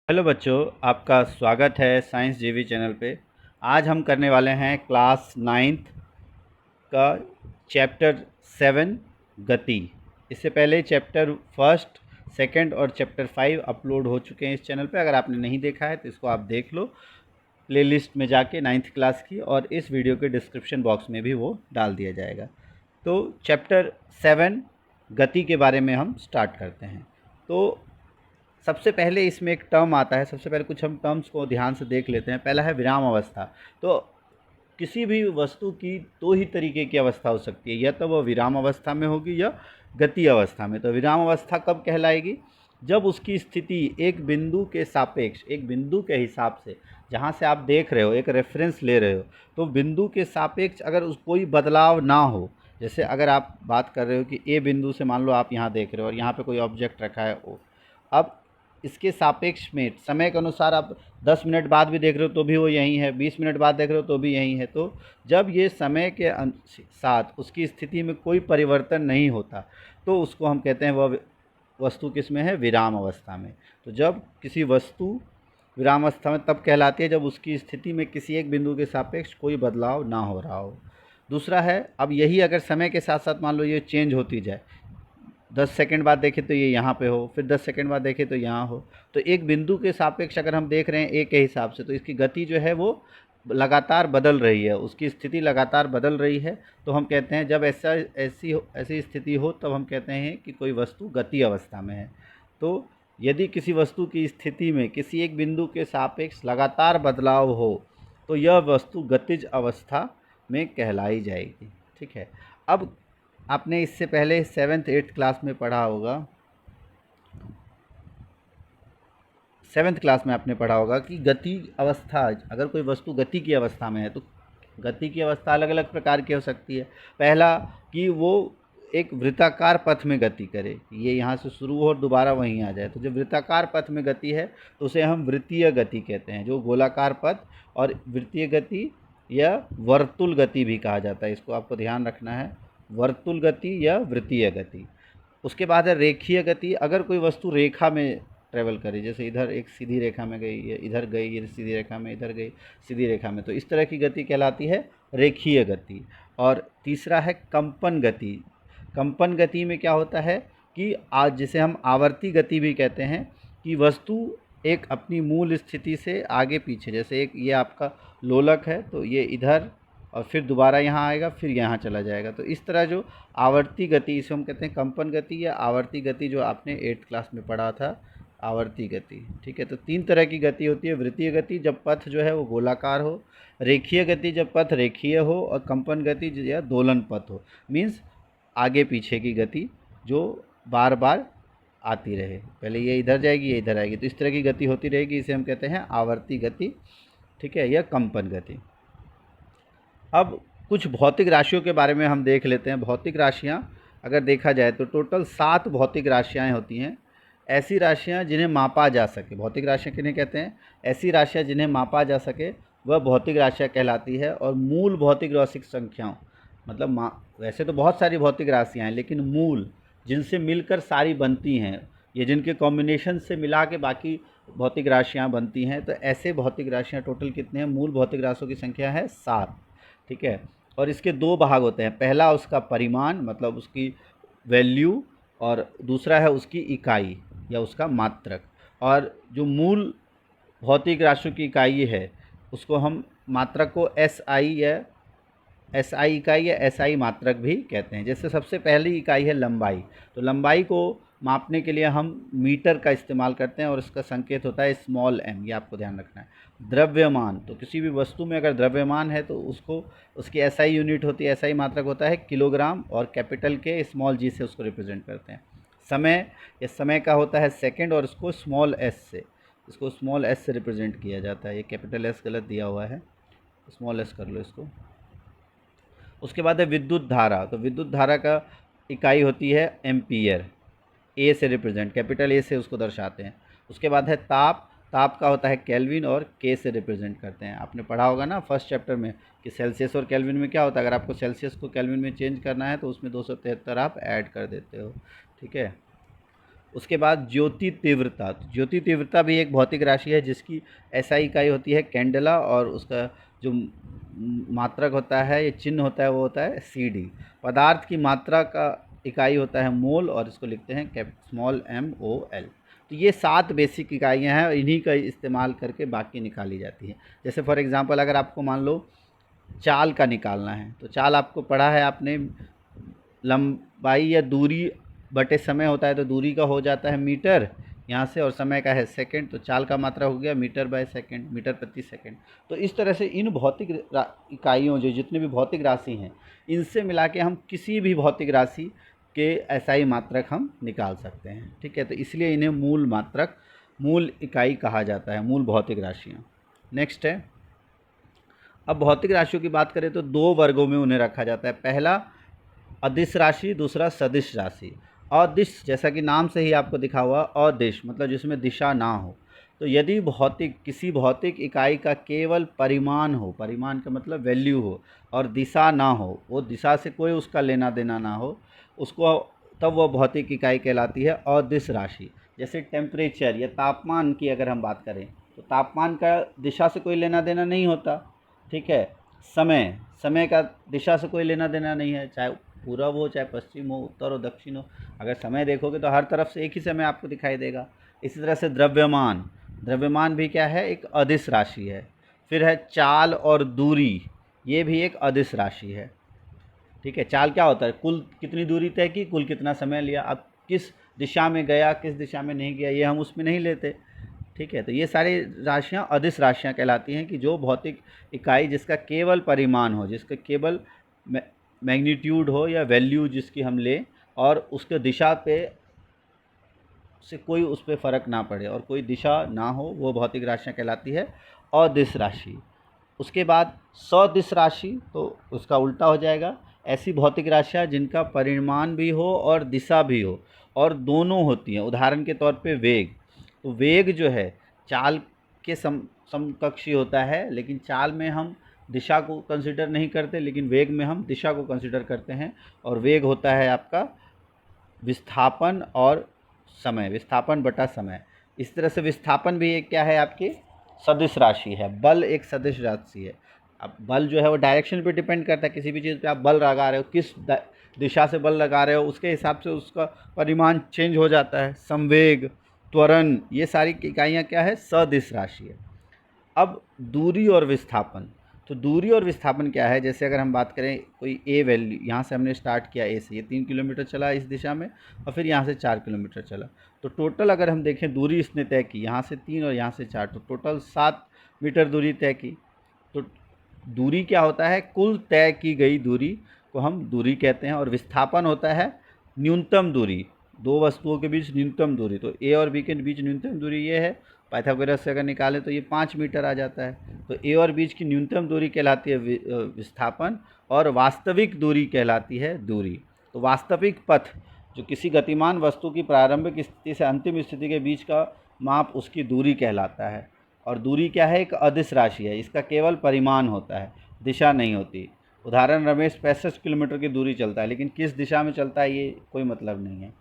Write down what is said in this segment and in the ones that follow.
Hello बच्चों, आपका स्वागत है साइंस जीवी चैनल पे। आज हम करने वाले हैं क्लास नाइन्थ का चैप्टर 7 गति। इससे पहले चैप्टर फर्स्ट, सेकंड और चैप्टर 5 अपलोड हो चुके हैं इस चैनल पे। अगर आपने नहीं देखा है तो इसको आप देख लो प्लेलिस्ट में जाके नाइन्थ क्लास की, और इस वीडियो के डिस्क्रिप्शन बॉक्स में भी वो डाल दिया जाएगा। तो चैप्टर 7 गति के बारे में हम स्टार्ट करते हैं। तो सबसे पहले इसमें एक टर्म आता है। सबसे पहले कुछ हम टर्म्स को ध्यान से देख लेते हैं। पहला है विराम अवस्था। तो किसी भी वस्तु की दो ही तरीके की अवस्था हो सकती है, या तो वह विराम अवस्था में होगी या गति अवस्था में। तो विराम अवस्था कब कहलाएगी? जब उसकी स्थिति एक बिंदु के सापेक्ष, एक बिंदु के हिसाब से, जहाँ से आप देख रहे हो, एक रेफरेंस ले रहे हो, तो बिंदु के सापेक्ष अगर उस कोई बदलाव ना हो। जैसे अगर आप बात कर रहे हो कि ए बिंदु से, मान लो आप यहाँ देख रहे हो और यहाँ पे कोई ऑब्जेक्ट रखा है ओ, अब इसके सापेक्ष में समय के अनुसार आप 10 मिनट बाद भी देख रहे हो तो भी वो यहीं है, 20 मिनट बाद देख रहे हो तो भी यहीं है। तो जब ये समय के साथ उसकी स्थिति में कोई परिवर्तन नहीं होता तो उसको हम कहते हैं वह वस्तु किस में है? विराम अवस्था में। तो जब किसी वस्तु विराम अवस्था में तब कहलाती है जब उसकी स्थिति में किसी एक बिंदु के सापेक्ष कोई बदलाव ना हो रहा हो। दूसरा है, अब यही अगर समय के साथ साथ मान लो ये चेंज होती जाए, 10 सेकंड बाद देखें तो ये यहाँ पे हो, फिर 10 सेकंड बाद देखें तो यहाँ हो, तो एक बिंदु के सापेक्ष अगर हम देख रहे हैं ए के हिसाब से, तो इसकी गति जो है वो लगातार बदल रही है, उसकी स्थिति लगातार बदल रही है। तो हम कहते हैं जब ऐसी स्थिति हो तब हम कहते हैं कि कोई वस्तु गति अवस्था में है। तो यदि किसी वस्तु की स्थिति में किसी एक बिंदु के सापेक्ष लगातार बदलाव हो तो यह वस्तु गतिज अवस्था में कहलाई जाएगी। ठीक है। अब आपने इससे पहले 7th 8th क्लास में पढ़ा होगा, 7th क्लास में आपने पढ़ा होगा कि गति अवस्था, अगर कोई वस्तु गति की अवस्था में है तो गति की अवस्था अलग अलग प्रकार की हो सकती है। पहला कि वो एक वृत्ताकार पथ में गति करे, ये यहाँ से शुरू हो और दोबारा वहीं आ जाए। तो जब वृत्ताकार पथ में गति है तो उसे हम वृत्तीय गति कहते हैं। जो गोलाकार पथ और वृत्तीय गति या वर्तुल गति भी कहा जाता है, इसको आपको ध्यान रखना है, वर्तुल गति या वृत्तीय गति। उसके बाद है रेखीय गति। अगर कोई वस्तु रेखा में ट्रेवल करे, जैसे इधर एक सीधी रेखा में गई, इधर गई, ये सीधी रेखा में, इधर गई सीधी रेखा में, तो इस तरह की गति कहलाती है रेखीय गति। और तीसरा है कंपन गति। कंपन गति में क्या होता है कि आज जिसे हम आवर्ती गति भी कहते हैं, कि वस्तु एक अपनी मूल स्थिति से आगे पीछे, जैसे एक ये आपका लोलक है तो ये इधर और फिर दोबारा यहाँ आएगा, फिर यहाँ चला जाएगा। तो इस तरह जो आवर्ती गति, इसे हम कहते हैं कंपन गति या आवर्ती गति, जो आपने 8th क्लास में पढ़ा था, आवर्ती गति। ठीक है। तो 3 तरह की गति होती है। वृत्तीय गति जब पथ जो है वो गोलाकार हो, रेखीय गति जब पथ रेखीय हो, और कंपन गति या दोलन पथ हो, मीन्स आगे पीछे की गति जो बार बार आती रहे, पहले ये इधर जाएगी ये इधर आएगी, तो इस तरह की गति होती रहेगी, इसे हम कहते हैं आवर्ती गति। ठीक है, यह कंपन गति। अब कुछ भौतिक राशियों के बारे में हम देख लेते हैं। भौतिक राशियाँ अगर देखा जाए तो टोटल 7 भौतिक राशियाँ होती हैं। ऐसी राशियाँ जिन्हें मापा जा सके, भौतिक राशियाँ किन्हें कहते हैं? ऐसी राशियाँ जिन्हें मापा जा सके वह भौतिक राशियाँ कहलाती है। और मूल भौतिक रौसिक संख्याओं, मतलब वैसे तो बहुत सारी भौतिक राशियाँ हैं, लेकिन मूल जिनसे मिलकर सारी बनती हैं, ये जिनके कॉम्बिनेशन से मिला के बाकी भौतिक राशियाँ बनती हैं, तो ऐसे भौतिक राशियाँ टोटल कितने हैं? मूल भौतिक राशियों की संख्या है 7। ठीक है। और इसके 2 भाग होते हैं। पहला उसका परिमाण, मतलब उसकी वैल्यू, और दूसरा है उसकी इकाई या उसका मात्रक। और जो मूल भौतिक राशियों की इकाई है उसको हम मात्रक को SI या SI इकाई या SI मात्रक भी कहते हैं। जैसे सबसे पहली इकाई है लंबाई। तो लंबाई को मापने के लिए हम मीटर का इस्तेमाल करते हैं और इसका संकेत होता है स्मॉल m, ये आपको ध्यान रखना है। द्रव्यमान, तो किसी भी वस्तु में अगर द्रव्यमान है तो उसको उसकी SI यूनिट होती है, SI मात्रक होता है किलोग्राम, और कैपिटल के स्मॉल g से उसको रिप्रेजेंट करते हैं। समय, ये समय का होता है सेकंड, और इसको स्मॉल s से रिप्रेजेंट किया जाता है। ये कैपिटल S गलत दिया हुआ है, स्मॉल s कर लो इसको। उसके बाद है विद्युत धारा। तो विद्युत धारा का इकाई होती है एम्पियर, ए से रिप्रेजेंट, कैपिटल ए से उसको दर्शाते हैं। उसके बाद है ताप। ताप का होता है केल्विन, और के से रिप्रेजेंट करते हैं। आपने पढ़ा होगा ना फर्स्ट चैप्टर में कि सेल्सियस और केल्विन में क्या होता है। अगर आपको सेल्सियस को केल्विन में चेंज करना है तो उसमें 273 आप ऐड कर देते हो। ठीक है। उसके बाद ज्योति तीव्रता, तो ज्योति तीव्रता भी एक भौतिक राशि है जिसकी एसआई इकाई होती है कैंडेला, और उसका जो मात्रक होता है, ये चिन्ह होता है, वो होता है सीडी। पदार्थ की मात्रा का इकाई होता है मोल, और इसको लिखते हैं स्मॉल MOL। तो ये 7 बेसिक इकाइयाँ हैं, और इन्हीं का इस्तेमाल करके बाकी निकाली जाती है। जैसे फॉर एग्ज़ाम्पल अगर आपको मान लो चाल का निकालना है, तो चाल आपको पढ़ा है आपने, लंबाई या दूरी बटे समय होता है, तो दूरी का हो जाता है मीटर यहाँ से, और समय का है सेकंड, तो चाल का मात्रा हो गया मीटर बाय सेकंड, मीटर प्रति सेकंड। तो इस तरह से इन भौतिक इकाइयों, जो जितने भी भौतिक राशि हैं, इनसे मिला के हम किसी भी भौतिक राशि के एसआई मात्रक हम निकाल सकते हैं। ठीक है, तो इसलिए इन्हें मूल मात्रक, मूल इकाई कहा जाता है, मूल भौतिक राशियाँ। नेक्स्ट है, अब भौतिक राशियों की बात करें तो 2 वर्गों में उन्हें रखा जाता है। पहला अदिश राशि, दूसरा सदिश राशि। अदिश, जैसा कि नाम से ही आपको दिखा हुआ, अदिश मतलब जिसमें दिशा ना हो। तो यदि किसी भौतिक इकाई का केवल परिमाण हो, परिमाण का मतलब वैल्यू हो, और दिशा ना हो, वो दिशा से कोई उसका लेना देना ना हो, उसको तब वह भौतिक इकाई कहलाती है अदिश राशि। जैसे टेम्परेचर या तापमान की अगर हम बात करें, तो तापमान का दिशा से कोई लेना देना नहीं होता। ठीक है, समय का दिशा से कोई लेना देना नहीं है, चाहे पूरब हो, चाहे पश्चिम हो, उत्तर हो, दक्षिण हो। अगर समय देखोगे तो हर तरफ से एक ही समय आपको दिखाई देगा। इसी तरह से द्रव्यमान भी क्या है, एक अदिश राशि है। फिर है चाल और दूरी, ये भी एक अदिश राशि है। ठीक है, चाल क्या होता है, कुल कितनी दूरी तय की, कुल कितना समय लिया, अब किस दिशा में गया, किस दिशा में नहीं गया, ये हम उसमें नहीं लेते। ठीक है, तो ये सारी राशियाँ अदिश राशियाँ कहलाती हैं, कि जो भौतिक इकाई जिसका केवल परिमाण हो, जिसका केवल मैग्नीट्यूड हो या वैल्यू जिसकी हम लें, और उसके दिशा पे से कोई उस पर फ़र्क ना पड़े और कोई दिशा ना हो, वो भौतिक राशियाँ कहलाती है अदिश राशि। उसके बाद सदिश राशि, तो उसका उल्टा हो जाएगा, ऐसी भौतिक राशियाँ जिनका परिमाण भी हो और दिशा भी हो, और दोनों होती हैं। उदाहरण के तौर पे वेग, तो वेग जो है चाल के समकक्षी होता है, लेकिन चाल में हम दिशा को कंसिडर नहीं करते, लेकिन वेग में हम दिशा को कंसिडर करते हैं। और वेग होता है आपका विस्थापन और समय, विस्थापन बटा समय। इस तरह से विस्थापन भी एक क्या है, आपकी सदिश राशि है। बल एक सदिश राशि है। अब बल जो है वो डायरेक्शन पे डिपेंड करता है, किसी भी चीज़ पे आप बल लगा रहे हो, किस दिशा से बल लगा रहे हो, उसके हिसाब से उसका परिमाण चेंज हो जाता है। संवेग, त्वरण, ये सारी इकाइयाँ क्या है, सदिश राशि है। अब दूरी और विस्थापन, तो दूरी और विस्थापन क्या है, जैसे अगर हम बात करें कोई ए वैल्यू, यहाँ से हमने स्टार्ट किया ए से, ये 3 किलोमीटर चला इस दिशा में, और फिर यहाँ से 4 किलोमीटर चला, तो टोटल अगर हम देखें दूरी इसने तय की, यहाँ से 3 और यहाँ से 4, तो टोटल 7 मीटर दूरी तय की। तो दूरी क्या होता है, कुल तय की गई दूरी को हम दूरी कहते हैं। और विस्थापन होता है न्यूनतम दूरी, दो वस्तुओं के बीच न्यूनतम दूरी। तो ए और बी के बीच न्यूनतम दूरी ये है, पाइथागोरस से अगर निकालें तो ये 5 मीटर आ जाता है। तो ए और बीच की न्यूनतम दूरी कहलाती है विस्थापन, और वास्तविक दूरी कहलाती है दूरी। तो वास्तविक पथ, जो किसी गतिमान वस्तु की प्रारंभिक स्थिति से अंतिम स्थिति के बीच का माप, उसकी दूरी कहलाता है। और दूरी क्या है, एक अदिश राशि है, इसका केवल परिमाण होता है, दिशा नहीं होती। उदाहरण, रमेश 65 किलोमीटर की दूरी चलता है, लेकिन किस दिशा में चलता है ये कोई मतलब नहीं है।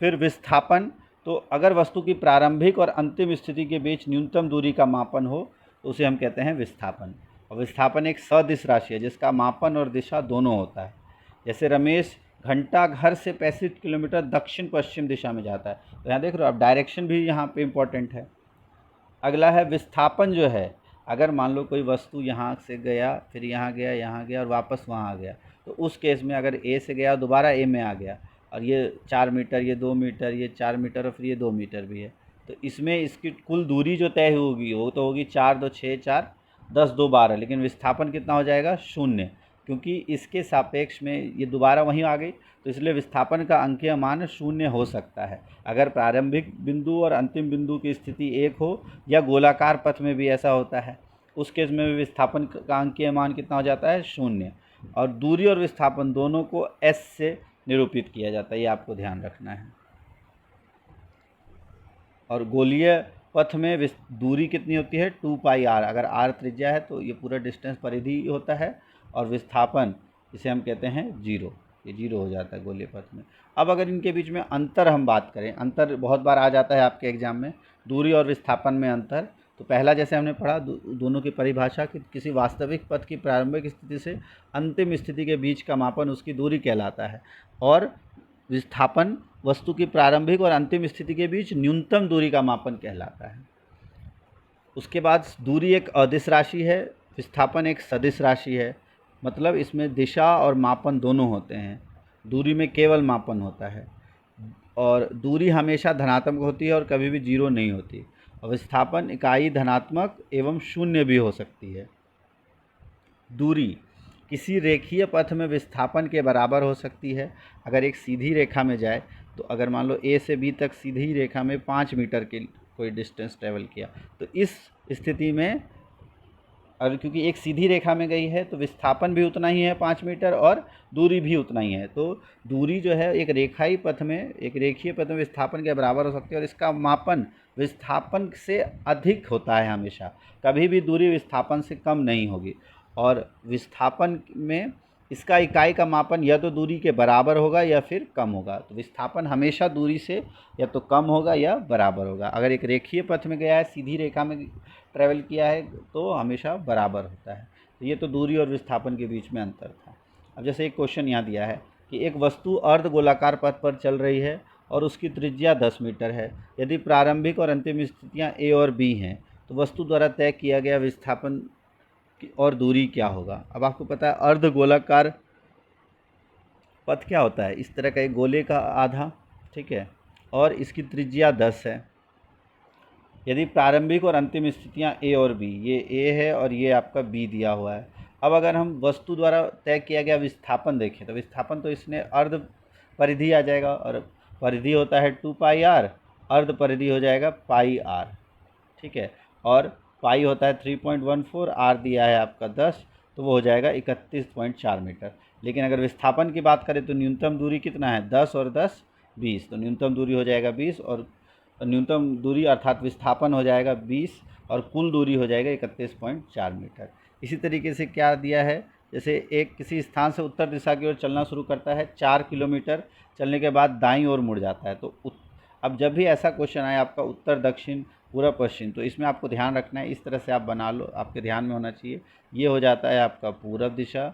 फिर विस्थापन, तो अगर वस्तु की प्रारंभिक और अंतिम स्थिति के बीच न्यूनतम दूरी का मापन हो, तो उसे हम कहते हैं विस्थापन। और विस्थापन एक सदिश राशि है जिसका मापन और दिशा दोनों होता है। जैसे रमेश घंटा घर से 65 किलोमीटर दक्षिण पश्चिम दिशा में जाता है, तो यहाँ देख रहे हो आप, डायरेक्शन भी यहाँ पे इम्पोर्टेंट है। अगला है विस्थापन, जो है अगर मान लो कोई वस्तु यहाँ से गया, फिर यहाँ गया और वापस वहाँ आ गया, तो उस केस में अगर ए से गया दोबारा ए में आ गया, और ये 4 मीटर, ये 2 मीटर, ये 4 मीटर और फिर ये 2 मीटर भी है, तो इसमें इसकी कुल दूरी जो तय होगी वो तो होगी 4 2 6 4 10 2 12, लेकिन विस्थापन कितना हो जाएगा, 0, क्योंकि इसके सापेक्ष में ये दोबारा वहीं आ गई, तो इसलिए विस्थापन का अंकीय मान 0 हो सकता है। अगर प्रारंभिक बिंदु और अंतिम बिंदु की स्थिति एक हो, या गोलाकार पथ में भी ऐसा होता है, उस केस में भी विस्थापन का अंकीय मान कितना हो जाता है, 0। और दूरी और विस्थापन दोनों को s से निरूपित किया जाता है, ये आपको ध्यान रखना है। और गोलीय पथ में दूरी कितनी होती है, 2πr। अगर r त्रिज्या है तो ये पूरा डिस्टेंस परिधि होता है, और विस्थापन इसे हम कहते हैं 0। ये 0 हो जाता है गोलीय पथ में। अब अगर इनके बीच में अंतर हम बात करें, अंतर बहुत बार आ जाता है आपके एग्जाम में, दूरी और विस्थापन में अंतर। तो पहला जैसे हमने पढ़ा दोनों की परिभाषा कि किसी वास्तविक पथ की प्रारंभिक स्थिति से अंतिम स्थिति के बीच का मापन उसकी दूरी कहलाता है, और विस्थापन वस्तु की प्रारंभिक और अंतिम स्थिति के बीच न्यूनतम दूरी का मापन कहलाता है। उसके बाद दूरी एक अदिश राशि है, विस्थापन एक सदिश राशि है, मतलब इसमें दिशा और मापन दोनों होते हैं, दूरी में केवल मापन होता है, और दूरी हमेशा धनात्मक होती है और कभी भी 0 नहीं होती, और विस्थापन इकाई धनात्मक एवं शून्य भी हो सकती है। दूरी किसी रेखीय पथ में विस्थापन के बराबर हो सकती है। अगर एक सीधी रेखा में जाए तो अगर मान लो ए से बी तक सीधी रेखा में 5 मीटर के कोई डिस्टेंस ट्रेवल किया, तो इस स्थिति में और क्योंकि एक सीधी रेखा में गई है तो विस्थापन भी उतना ही है 5 मीटर और दूरी भी उतना ही है, तो दूरी जो है एक रेखीय पथ में विस्थापन के बराबर हो सकती है, और इसका मापन विस्थापन से अधिक होता है हमेशा, कभी भी दूरी विस्थापन से कम नहीं होगी। और विस्थापन में इसका इकाई का मापन या तो दूरी के बराबर होगा या फिर कम होगा, तो विस्थापन हमेशा दूरी से या तो कम होगा या बराबर होगा। अगर एक रेखीय पथ में गया है, सीधी रेखा में ट्रैवल किया है, तो हमेशा बराबर होता है। तो ये तो दूरी और विस्थापन के बीच में अंतर था। अब जैसे एक क्वेश्चन यहाँ दिया है कि एक वस्तु अर्ध गोलाकार पथ पर चल रही है और उसकी त्रिज्या 10 मीटर है। यदि प्रारंभिक और अंतिम स्थितियाँ ए और बी हैं, तो वस्तु द्वारा तय किया गया विस्थापन और दूरी क्या होगा। अब आपको पता है अर्ध गोलाकार पथ क्या होता है, इस तरह का एक गोले का आधा, ठीक है, और इसकी त्रिज्या 10 है। यदि प्रारंभिक और अंतिम स्थितियां ए और बी, ये ए है और ये आपका बी दिया हुआ है। अब अगर हम वस्तु द्वारा तय किया गया विस्थापन देखें, तो विस्थापन तो इसने अर्ध परिधि आ जाएगा, और परिधि होता है 2πr, अर्ध परिधि हो जाएगा πr, ठीक है, और पाई होता है 3.14, आर दिया है आपका 10, तो वो हो जाएगा 31.4 मीटर। लेकिन अगर विस्थापन की बात करें तो न्यूनतम दूरी कितना है, 10 और 10 20, तो न्यूनतम दूरी हो जाएगा 20, और न्यूनतम दूरी अर्थात विस्थापन हो जाएगा 20, और कुल दूरी हो जाएगा 31.4 मीटर। इसी तरीके से क्या दिया है, जैसे एक किसी स्थान से उत्तर दिशा की ओर चलना शुरू करता है, 4 किलोमीटर चलने के बाद दाईं ओर मुड़ जाता है। तो अब जब भी ऐसा क्वेश्चन आए आपका उत्तर दक्षिण पूर्व पश्चिम, तो इसमें आपको ध्यान रखना है, इस तरह से आप बना लो, आपके ध्यान में होना चाहिए। ये हो जाता है आपका पूर्व दिशा,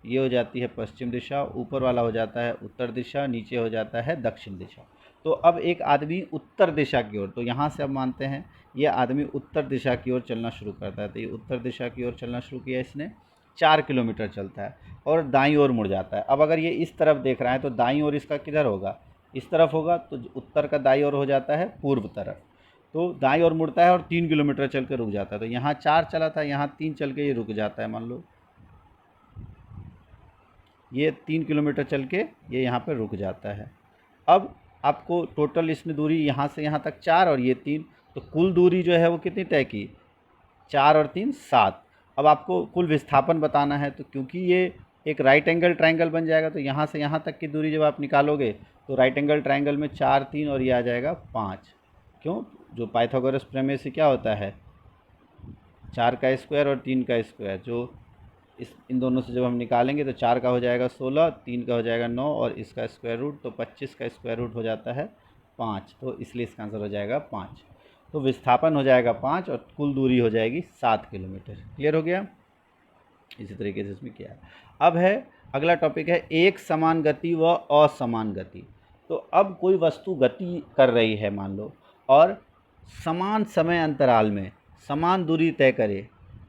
ये हो जाती है पश्चिम दिशा, ऊपर वाला हो जाता है उत्तर दिशा, नीचे हो जाता है दक्षिण दिशा। तो अब एक आदमी उत्तर दिशा की ओर, तो यहाँ से अब मानते हैं ये आदमी उत्तर दिशा की ओर चलना शुरू करता है, तो ये उत्तर दिशा की ओर चलना शुरू किया इसने, 4 किलोमीटर चलता है और दाईं ओर मुड़ जाता है। अब अगर ये इस तरफ देख रहा है तो दाईं ओर इसका किधर होगा, इस तरफ होगा, तो उत्तर का दाईं ओर हो जाता है पूर्व तरफ। तो दाईं ओर मुड़ता है और 3 किलोमीटर चल के रुक जाता है। तो यहाँ 4 चला था, यहाँ 3 चल के ये रुक जाता है। मान लो ये 3 किलोमीटर चल के ये यहाँ पर रुक जाता है। अब आपको टोटल इसने दूरी यहाँ से यहाँ तक 4 और ये 3, तो कुल दूरी जो है वो कितनी तय की, 4 और 3 7। अब आपको कुल विस्थापन बताना है, तो क्योंकि ये एक राइट एंगल ट्रायंगल बन जाएगा, तो यहाँ से यहाँ तक की दूरी जब आप निकालोगे तो राइट एंगल ट्रायंगल में 4 3 और ये आ जाएगा 5। क्यों, जो पाइथागोरस प्रमेय से क्या होता है, 4 का स्क्वायर और 3 का स्क्वायर, जो इन दोनों से जब हम निकालेंगे तो 4 का हो जाएगा 16, 3 का हो जाएगा 9 और इसका स्क्वायर रूट, तो 25 का स्क्वायर रूट हो जाता है 5, तो इसलिए इसका आंसर हो जाएगा 5। तो विस्थापन हो जाएगा 5 और कुल दूरी हो जाएगी 7 किलोमीटर। क्लियर हो गया। इसी तरीके से इसमें किया। अब है अगला टॉपिक है एक समान गति व असमान गति। तो अब कोई वस्तु गति कर रही है मान लो, और समान समय अंतराल में समान दूरी तय करे,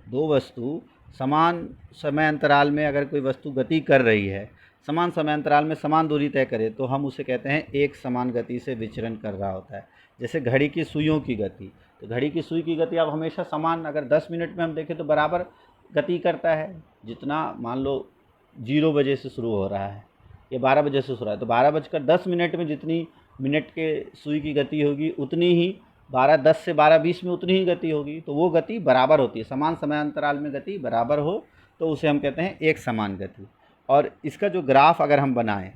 दो वस्तु समान समय अंतराल में अगर कोई वस्तु गति कर रही है, समान समय अंतराल में समान दूरी तय करे, तो हम उसे कहते हैं एक समान गति से विचरण कर रहा होता है। जैसे घड़ी की सुइयों की गति, तो घड़ी की सुई की गति अब हमेशा समान, अगर 10 मिनट में हम देखें तो बराबर गति करता है। जितना मान लो 0 बजे से शुरू हो रहा है, ये 12 बजे से शुरू रहा है, तो 12:10 में जितनी मिनट के सुई की गति होगी उतनी ही 12:10 से 12:20 में उतनी ही गति होगी। तो वो गति बराबर होती है, समान समय अंतराल में गति बराबर हो तो उसे हम कहते हैं एक समान गति। और इसका जो ग्राफ अगर हम बनाएं,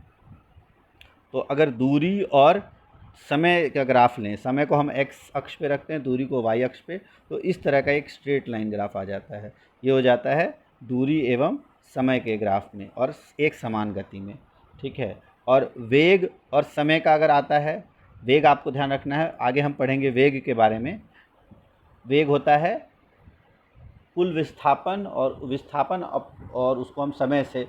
तो अगर दूरी और समय का ग्राफ लें, समय को हम x अक्ष पे रखते हैं, दूरी को y अक्ष पे, तो इस तरह का एक स्ट्रेट लाइन ग्राफ आ जाता है। ये हो जाता है दूरी एवं समय के ग्राफ में और एक समान गति में। ठीक है। और वेग और समय का अगर आता है, वेग आपको ध्यान रखना है, आगे हम पढ़ेंगे वेग के बारे में। वेग होता है कुल विस्थापन, और विस्थापन और उसको हम समय से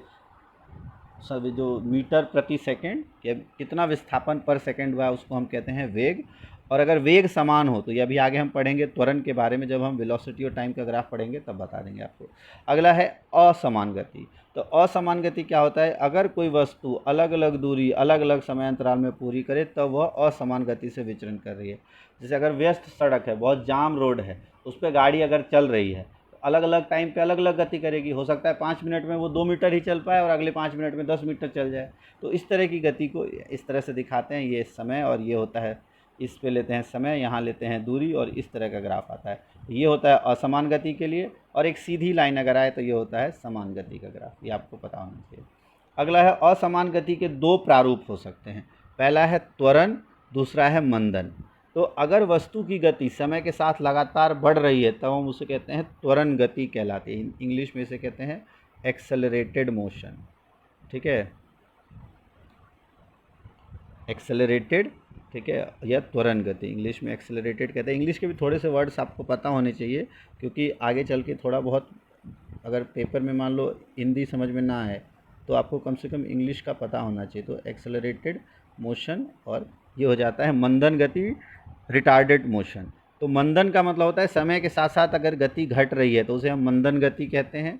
सब जो मीटर प्रति सेकंड के कितना विस्थापन पर सेकंड हुआ उसको हम कहते हैं वेग। और अगर वेग समान हो तो ये अभी आगे हम पढ़ेंगे त्वरण के बारे में, जब हम वेलोसिटी और टाइम का ग्राफ पढ़ेंगे तब बता देंगे आपको। अगला है असमान गति। तो असमान गति क्या होता है, अगर कोई वस्तु अलग अलग दूरी अलग अलग समय अंतराल में पूरी करे तब वह असमान गति से विचरण कर रही है। जैसे अगर व्यस्त सड़क है, बहुत जाम रोड है, उस पर गाड़ी अगर चल रही है अलग अलग टाइम पे अलग अलग गति करेगी। हो सकता है 5 मिनट में वो 2 मीटर ही चल पाए और अगले 5 मिनट में 10 मीटर चल जाए। तो इस तरह की गति को इस तरह से दिखाते हैं, ये समय, और ये होता है, इस पे लेते हैं समय, यहाँ लेते हैं दूरी, और इस तरह का ग्राफ आता है। ये होता है असमान गति के लिए। और एक सीधी लाइन अगर आए तो ये होता है समान गति का ग्राफ, ये आपको पता होना चाहिए। अगला है असमान गति के दो प्रारूप हो सकते हैं। पहला है त्वरण, दूसरा है मंदन। तो अगर वस्तु की गति समय के साथ लगातार बढ़ रही है तब हम उसे कहते हैं त्वरण गति कहलाती है। इंग्लिश में इसे कहते हैं एक्सेलरेटेड मोशन। ठीक है, एक्सेलरेटेड, ठीक है, या त्वरण गति, इंग्लिश में एक्सेलरेटेड कहते हैं। इंग्लिश के भी थोड़े से वर्ड्स आपको पता होने चाहिए, क्योंकि आगे चल के थोड़ा बहुत अगर पेपर में मान लो हिंदी समझ में ना आए तो आपको कम से कम इंग्लिश का पता होना चाहिए। तो एक्सेलरेटेड मोशन, और ये हो जाता है मंदन गति, रिटार्डेड मोशन। तो मंदन का मतलब होता है समय के साथ साथ अगर गति घट रही है तो उसे हम मंदन गति कहते हैं,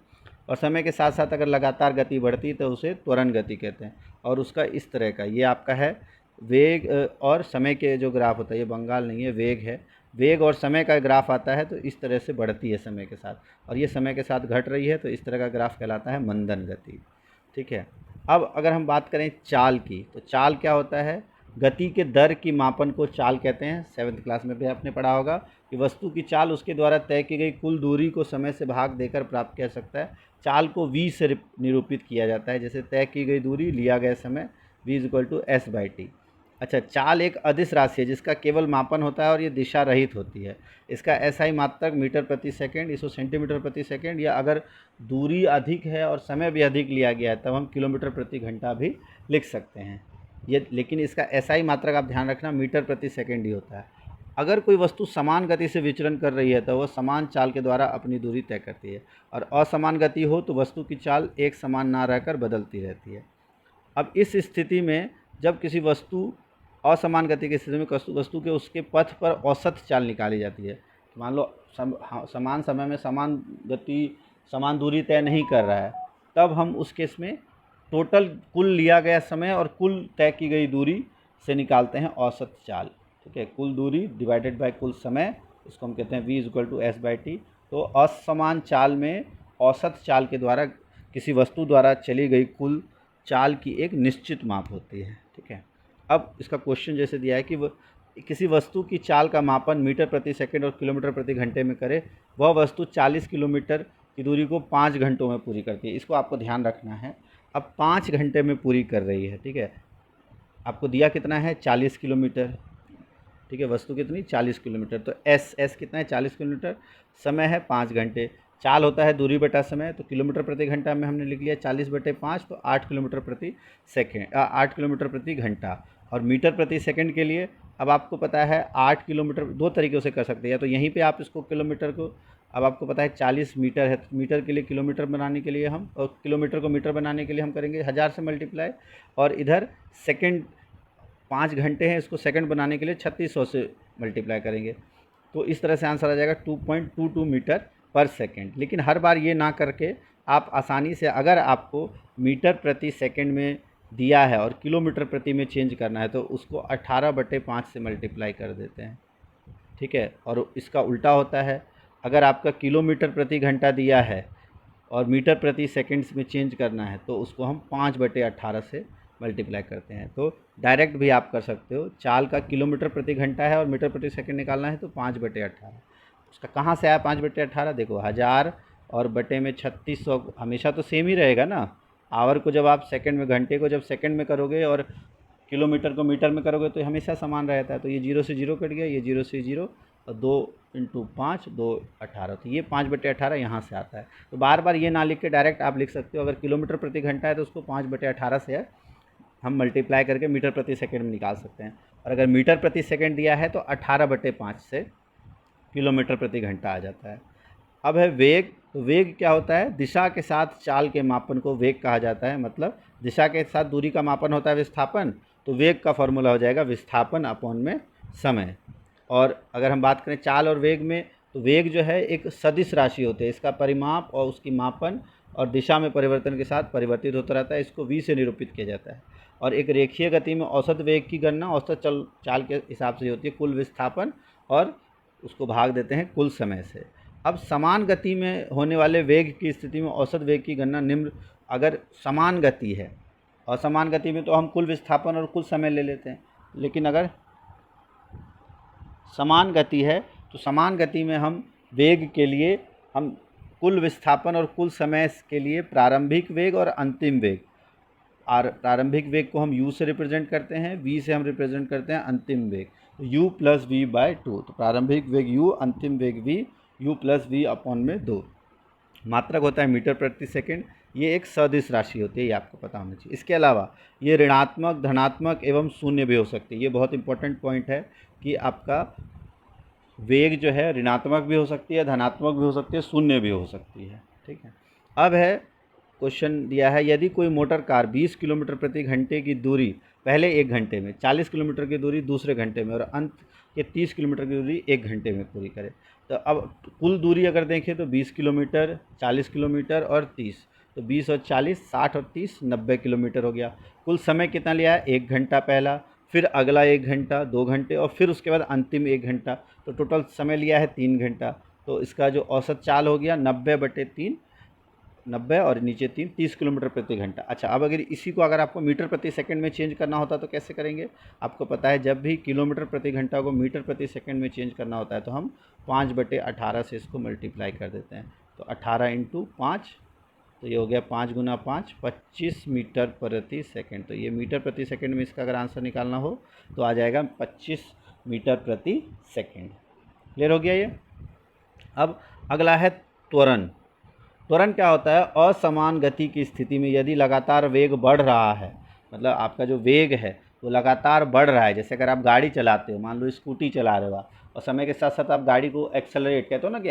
और समय के साथ साथ अगर लगातार गति बढ़ती है तो उसे त्वरण गति कहते हैं। और उसका इस तरह का ये आपका है वेग और समय के जो ग्राफ होता है, ये बंगाल नहीं है, वेग है। वेग और समय का ग्राफ आता है तो इस तरह से बढ़ती है समय के साथ, और ये समय के साथ घट रही है तो इस तरह का ग्राफ कहलाता है मंदन गति। ठीक है। अब अगर हम बात करें चाल की, तो चाल क्या होता है, गति के दर की मापन को चाल कहते हैं। 7th क्लास में भी आपने पढ़ा होगा कि वस्तु की चाल उसके द्वारा तय की गई कुल दूरी को समय से भाग देकर प्राप्त किया जा सकता है। चाल को v से निरूपित किया जाता है, जैसे तय की गई दूरी लिया गया समय, v = s/t। अच्छा, चाल एक अदिश राशि है जिसका केवल मापन होता है और ये दिशा रहित होती है। इसका SI मात्रक मीटर प्रति सेकंड, इसको सेंटीमीटर प्रति सेकंड, या अगर दूरी अधिक है और समय भी अधिक लिया गया है तब हम किलोमीटर प्रति घंटा भी लिख सकते हैं। ये लेकिन इसका SI मात्रक आप ध्यान रखना मीटर प्रति सेकंड ही होता है। अगर कोई वस्तु समान गति से विचरण कर रही है तो वह समान चाल के द्वारा अपनी दूरी तय करती है, और असमान गति हो तो वस्तु की चाल एक समान ना रहकर बदलती रहती है। अब इस स्थिति में जब किसी वस्तु असमान गति की स्थिति में वस्तु के उसके पथ पर औसत चाल निकाली जाती है। मान लो समान समय में समान गति समान दूरी तय नहीं कर रहा है, तब हम उस केस में टोटल कुल लिया गया समय और कुल तय की गई दूरी से निकालते हैं औसत चाल। ठीक है, कुल दूरी डिवाइडेड बाय कुल समय, इसको हम कहते हैं v = s/t। तो असमान चाल में औसत चाल के द्वारा किसी वस्तु द्वारा चली गई कुल चाल की एक निश्चित माप होती है। ठीक है। अब इसका क्वेश्चन जैसे दिया है कि किसी वस्तु की चाल का मापन मीटर प्रति सेकंड और किलोमीटर प्रति घंटे में करे, वह वस्तु 40 किलोमीटर की दूरी को 5 घंटों में पूरी करती है। इसको आपको ध्यान रखना है। अब 5 घंटे में पूरी कर रही है, ठीक है। आपको दिया कितना है, 40 किलोमीटर, ठीक है, वस्तु कितनी 40 किलोमीटर, तो एस कितना है 40 किलोमीटर, समय है 5 घंटे, चाल होता है दूरी बटा समय, तो किलोमीटर प्रति घंटा में हमने लिख लिया 40/5, तो 8 किलोमीटर प्रति सेकेंड, 8 किलोमीटर प्रति घंटा। और मीटर प्रति सेकंड के लिए अब आपको पता है 8 किलोमीटर दो तरीक़ों से कर सकते हैं, तो यहीं पे आप इसको किलोमीटर को, अब आपको पता है 40 मीटर है, तो मीटर के लिए किलोमीटर बनाने के लिए हम, और किलोमीटर को मीटर बनाने के लिए हम करेंगे 1000 से मल्टीप्लाई, और इधर सेकंड 5 घंटे हैं, इसको सेकंड बनाने के लिए 3600 से मल्टीप्लाई करेंगे। तो इस तरह से आंसर आ जाएगा 2.22 मीटर पर सेकंड। लेकिन हर बार ये ना करके आप आसानी से, अगर आपको मीटर प्रति सेकंड में दिया है और किलोमीटर प्रति में चेंज करना है तो उसको 18/5 से मल्टीप्लाई कर देते हैं। ठीक है, और इसका उल्टा होता है, अगर आपका किलोमीटर प्रति घंटा दिया है और मीटर प्रति सेकंड्स में चेंज करना है तो उसको हम 5/18 से मल्टीप्लाई करते हैं। तो डायरेक्ट भी आप कर सकते हो, चाल का किलोमीटर प्रति घंटा है और मीटर प्रति सेकंड निकालना है तो 5/18। उसका कहाँ से आया 5/18, देखो 1000 और बटे में 3600 हमेशा तो सेम ही रहेगा ना। आवर को जब आप सेकंड में, घंटे को जब सेकंड में करोगे और किलोमीटर को मीटर में करोगे तो हमेशा समान रहता है। तो ये 0 से 0 कट गया, ये 0 से 0, और 2 × 5 2 18, तो ये 5/18 यहाँ से आता है। तो बार बार ये ना लिख के डायरेक्ट आप लिख सकते हो, अगर किलोमीटर प्रति घंटा है तो उसको 5/18 से हम मल्टीप्लाई करके मीटर प्रति सेकंड में निकाल सकते हैं। और अगर मीटर प्रति सेकंड दिया है तो 18/5 से किलोमीटर प्रति घंटा आ जाता है। अब है वेग। तो वेग क्या होता है? दिशा के साथ चाल के मापन को वेग कहा जाता है। मतलब दिशा के साथ दूरी का मापन होता है विस्थापन, तो वेग का फॉर्मूला हो जाएगा विस्थापन अपॉन में समय। और अगर हम बात करें चाल और वेग में, तो वेग जो है एक सदिश राशि होती है, इसका परिमाप और उसकी मापन और दिशा में परिवर्तन के साथ परिवर्तित होता रहता है, इसको v से निरूपित किया जाता है। और एक रेखीय गति में औसत वेग की गणना औसत चाल के हिसाब से होती है, कुल विस्थापन और उसको भाग देते हैं कुल समय से। अब समान गति में होने वाले वेग की स्थिति में औसत वेग की गणना निम्न। अगर समान गति है और समान गति में तो हम कुल विस्थापन और कुल समय ले लेते हैं, लेकिन अगर समान गति है तो समान गति में हम वेग के लिए हम कुल विस्थापन और कुल समय के लिए प्रारंभिक वेग और अंतिम वेग, और प्रारंभिक वेग को हम u से रिप्रेजेंट करते हैं, v से हम रिप्रेजेंट करते हैं अंतिम वेग, u प्लस v/2। तो प्रारंभिक वेग u, अंतिम वेग v, u plus v upon में 2। मात्रक होता है मीटर प्रति सेकंड। ये एक सदिश राशि होती है, ये आपको पता होना चाहिए। इसके अलावा ये ऋणात्मक, धनात्मक एवं शून्य भी हो सकती है। ये बहुत इंपॉर्टेंट पॉइंट है कि आपका वेग जो है ऋणात्मक भी हो सकती है, धनात्मक भी हो सकती है, शून्य भी हो सकती है। ठीक है। अब है क्वेश्चन दिया है, यदि कोई मोटर कार 20 किलोमीटर प्रति घंटे की दूरी पहले 1 घंटे में, 40 किलोमीटर की दूरी दूसरे घंटे में और अंत के 30 किलोमीटर की दूरी 1 घंटे में पूरी करे, तो अब कुल दूरी अगर देखें तो 20 किलोमीटर, 40 किलोमीटर और 30, तो 20 और 40, 60 और 30, 90 किलोमीटर हो गया। कुल समय कितना लिया है? 1 घंटा पहला, फिर अगला 1 घंटा, 2 घंटे और फिर उसके बाद अंतिम 1 घंटा, तो टोटल समय लिया है 3 घंटा। तो इसका जो औसत चाल हो गया 90/3, 90 और नीचे 3, 30 किलोमीटर प्रति घंटा। अच्छा, अब अगर इसी को अगर आपको मीटर प्रति सेकंड में चेंज करना होता तो कैसे करेंगे? आपको पता है जब भी किलोमीटर प्रति घंटा को मीटर प्रति सेकंड में चेंज करना होता है तो हम 5/18 से इसको मल्टीप्लाई कर देते हैं। तो 18 × 5, तो ये हो गया 5 × 5, 25 मीटर प्रति सेकंड। तो ये मीटर प्रति सेकंड में इसका अगर आंसर निकालना हो तो आ जाएगा 25 मीटर प्रति सेकंड। क्लियर हो गया ये? अब अगला है त्वरण। त्वरण क्या होता है? असमान गति की स्थिति में यदि लगातार वेग बढ़ रहा है, मतलब आपका जो वेग है वो लगातार बढ़ रहा है। जैसे अगर आप गाड़ी चलाते हो, मान लो स्कूटी चला रहे हो आप, और समय के साथ साथ आप गाड़ी को एक्सेलरेट, कहते हो ना कि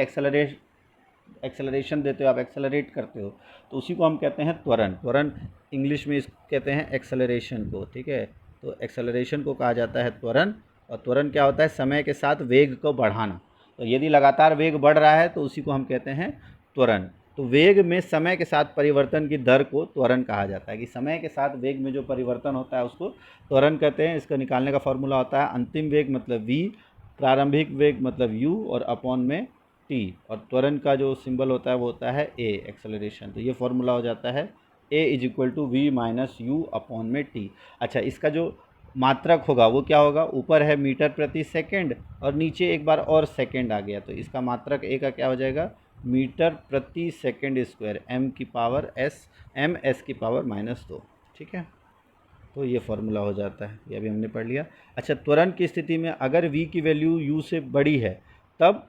एक्सेलरेशन देते हो, आप एक्सेलरेट करते हो, तो उसी को हम कहते हैं त्वरण। त्वरण इंग्लिश में कहते हैं एक्सेलरेशन को। ठीक है, तो एक्सेलरेशन को कहा जाता है त्वरण। और त्वरण क्या होता है? समय के साथ वेग को बढ़ाना। तो यदि लगातार वेग बढ़ रहा है तो उसी को हम कहते हैं त्वरण। तो वेग में समय के साथ परिवर्तन की दर को त्वरण कहा जाता है, कि समय के साथ वेग में जो परिवर्तन होता है उसको त्वरण कहते हैं। इसका निकालने का फॉर्मूला होता है अंतिम वेग मतलब v, प्रारंभिक वेग मतलब u और अपॉन में t, और त्वरण का जो सिंबल होता है वो होता है a, एक्सेलरेशन। तो ये फॉर्मूला हो जाता है a = v - u अपॉन में t। अच्छा, इसका जो मात्रक होगा वो क्या होगा? ऊपर है मीटर प्रति सेकंड और नीचे एक बार और सेकंड आ गया, तो इसका मात्रक a का क्या हो जाएगा? मीटर प्रति सेकंड स्क्वायर, m की पावर s की पावर -2। ठीक है, तो ये फार्मूला हो जाता है, ये अभी हमने पढ़ लिया। अच्छा, त्वरण की स्थिति में अगर v की वैल्यू u से बड़ी है, तब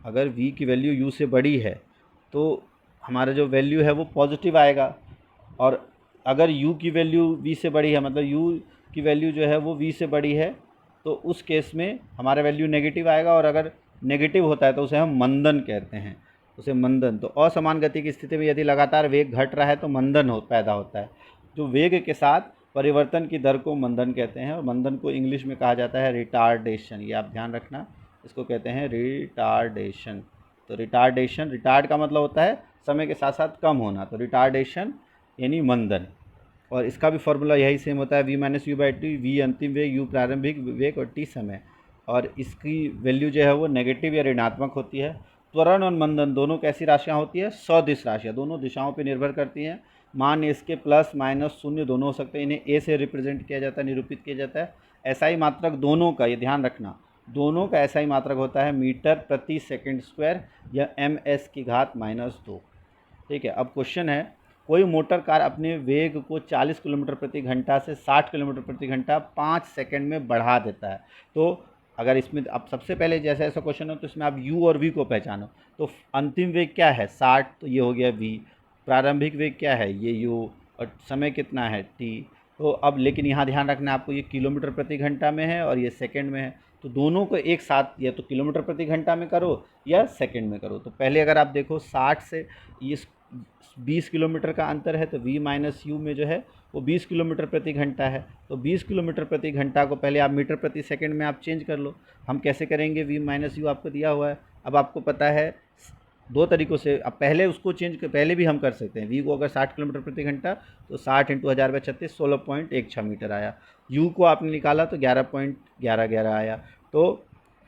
अगर v की वैल्यू u से बड़ी है तो हमारा जो वैल्यू है वो पॉजिटिव आएगा, और अगर u की वैल्यू v से बड़ी है, मतलब u की वैल्यू जो है वो v से बड़ी है, तो उस केस में हमारा वैल्यू नेगेटिव आएगा। और अगर नेगेटिव होता है तो उसे हम मंदन कहते हैं, उसे मंदन। तो असमान गति की स्थिति में यदि लगातार वेग घट रहा है तो मंदन पैदा होता है। जो वेग के साथ परिवर्तन की दर को मंदन कहते हैं, और मंदन को इंग्लिश में कहा जाता है रिटार्डेशन। ये आप ध्यान रखना, इसको कहते हैं रिटार्डेशन। तो रिटार्ड का मतलब होता है समय के साथ साथ कम होना, तो रिटार्डेशन यानी मंदन। और इसका भी फॉर्मूला यही सेम होता है, v - u/t, v अंतिम वेग, u प्रारंभिक वेग और t समय। और इसकी वैल्यू जो है वो नेगेटिव या ऋणात्मक होती है। त्वरण और मंदन दोनों कैसी राशियाँ होती है? सदिश राशियाँ, दोनों दिशाओं पर निर्भर करती हैं। मान इसके प्लस माइनस शून्य दोनों हो सकते हैं, इन्हें a से रिप्रेजेंट किया जाता है, निरूपित किया जाता है। SI मात्रक दोनों का, ये ध्यान रखना, दोनों का SI मात्रक होता है मीटर प्रति सेकंड स्क्वायर या ms की घात -2। ठीक है, अब क्वेश्चन है, कोई मोटर कार अपने वेग को 40 किलोमीटर प्रति घंटा से 60 किलोमीटर प्रति घंटा 5 सेकंड में बढ़ा देता है। तो अगर इसमें अब सबसे पहले जैसा ऐसा क्वेश्चन हो तो इसमें आप u और v को पहचानो। तो अंतिम वेग क्या है? 60, तो ये हो गया v। प्रारंभिक वेग क्या है? ये u। और समय कितना है? t। तो अब लेकिन यहाँ ध्यान रखना है आपको, ये किलोमीटर प्रति घंटा में है और ये सेकंड में है, तो दोनों को एक साथ या तो किलोमीटर प्रति घंटा में करो या सेकंड में करो। तो पहले अगर आप देखो 60 से ये 20 किलोमीटर का अंतर है, तो v माइनस यू में जो है वो 20 किलोमीटर प्रति घंटा है। तो 20 किलोमीटर प्रति घंटा को पहले आप मीटर प्रति सेकंड में आप चेंज कर लो। हम कैसे करेंगे, v माइनस यू आपको दिया हुआ है, अब आपको पता है दो तरीक़ों से। अब पहले उसको चेंज पहले भी हम कर सकते हैं, v को अगर 60 किलोमीटर प्रति घंटा तो 60 × 1000/36 16.16 मीटर आया। u को आपने निकाला तो 11.1111 आया। तो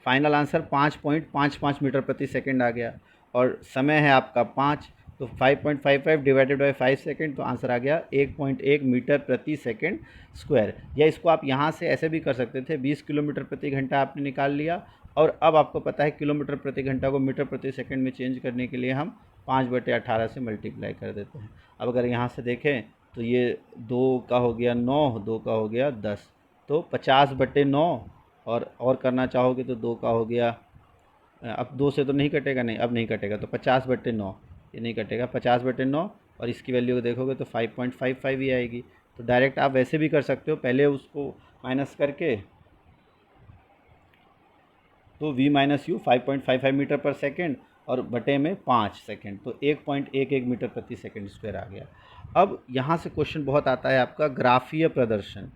फाइनल आंसर 5.55 मीटर प्रति सेकंड आ गया। और समय है आपका 5, तो 5.55 डिवाइडेड बाई 5 सेकेंड, तो आंसर आ गया 1.1 मीटर प्रति सेकंड स्क्वायर। या इसको आप यहाँ से ऐसे भी कर सकते थे, 20 किलोमीटर प्रति घंटा आपने निकाल लिया और अब आपको पता है किलोमीटर प्रति घंटा को मीटर प्रति सेकंड में चेंज करने के लिए हम 5/18 से मल्टीप्लाई कर देते हैं। अब अगर यहाँ से देखें तो ये 2 का हो गया 9, 2 का हो गया 10, तो 50/9 और करना चाहोगे तो 2 का हो गया, अब 2 से तो नहीं कटेगा, नहीं अब नहीं कटेगा, तो 50/9 ये नहीं कटेगा, 50/9 और इसकी वैल्यू को देखोगे तो 5.55 ही आएगी। तो डायरेक्ट आप वैसे भी कर सकते हो, पहले उसको माइनस करके, तो v माइनस यू 5.55 मीटर पर सेकंड और बटे में 5 सेकंड, तो 1.11 मीटर प्रति सेकंड स्क्वायर आ गया। अब यहाँ से क्वेश्चन बहुत आता है आपका ग्राफीय प्रदर्शन।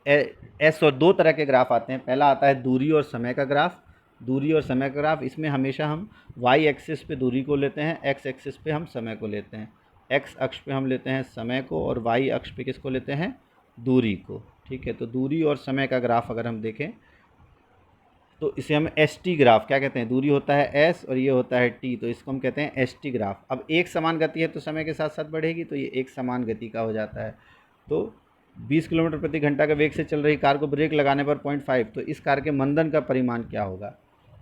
एस और दो तरह के ग्राफ आते हैं, पहला आता है दूरी और समय का ग्राफ। दूरी और समय का ग्राफ, इसमें हमेशा हम वाई एक्सिस पे दूरी को लेते हैं, एक्स एक्सिस पे हम समय को लेते हैं। एक्स अक्ष पे हम लेते हैं समय को और वाई अक्ष पे किसको लेते हैं, दूरी को। ठीक है, तो दूरी और समय का ग्राफ अगर हम देखें तो इसे हम एस टी ग्राफ क्या कहते हैं, दूरी होता है एस और ये होता है टी, तो इसको हम कहते हैं एस टी ग्राफ। अब एक समान गति है तो समय के साथ साथ बढ़ेगी, तो ये एक समान गति का हो जाता है। तो 20 किलोमीटर प्रति घंटा के वेग से चल रही कार को ब्रेक लगाने पर 0.5, तो इस कार के मंदन का परिमाण क्या होगा।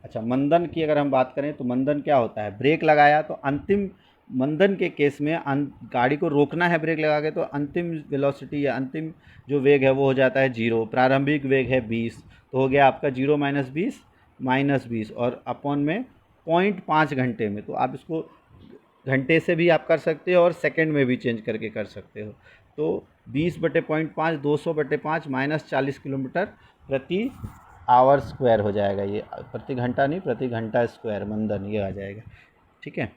अच्छा, मंदन की अगर हम बात करें तो मंदन क्या होता है, ब्रेक लगाया तो अंतिम मंदन के केस में गाड़ी को रोकना है ब्रेक लगा के, तो अंतिम वेलोसिटी या अंतिम जो वेग है वो हो जाता है 0। प्रारंभिक वेग है 20, तो हो गया आपका 0 - 20 और अपॉन में 0.5 घंटे में। तो आप इसको घंटे से भी आप कर सकते हो और सेकंड में भी चेंज करके कर सकते हो। तो 20/0.5 200/5 -40 किलोमीटर प्रति आवर स्क्वायर हो जाएगा। ये प्रति घंटा नहीं, प्रति घंटा स्क्वायर मंदन ये आ जाएगा। ठीक है,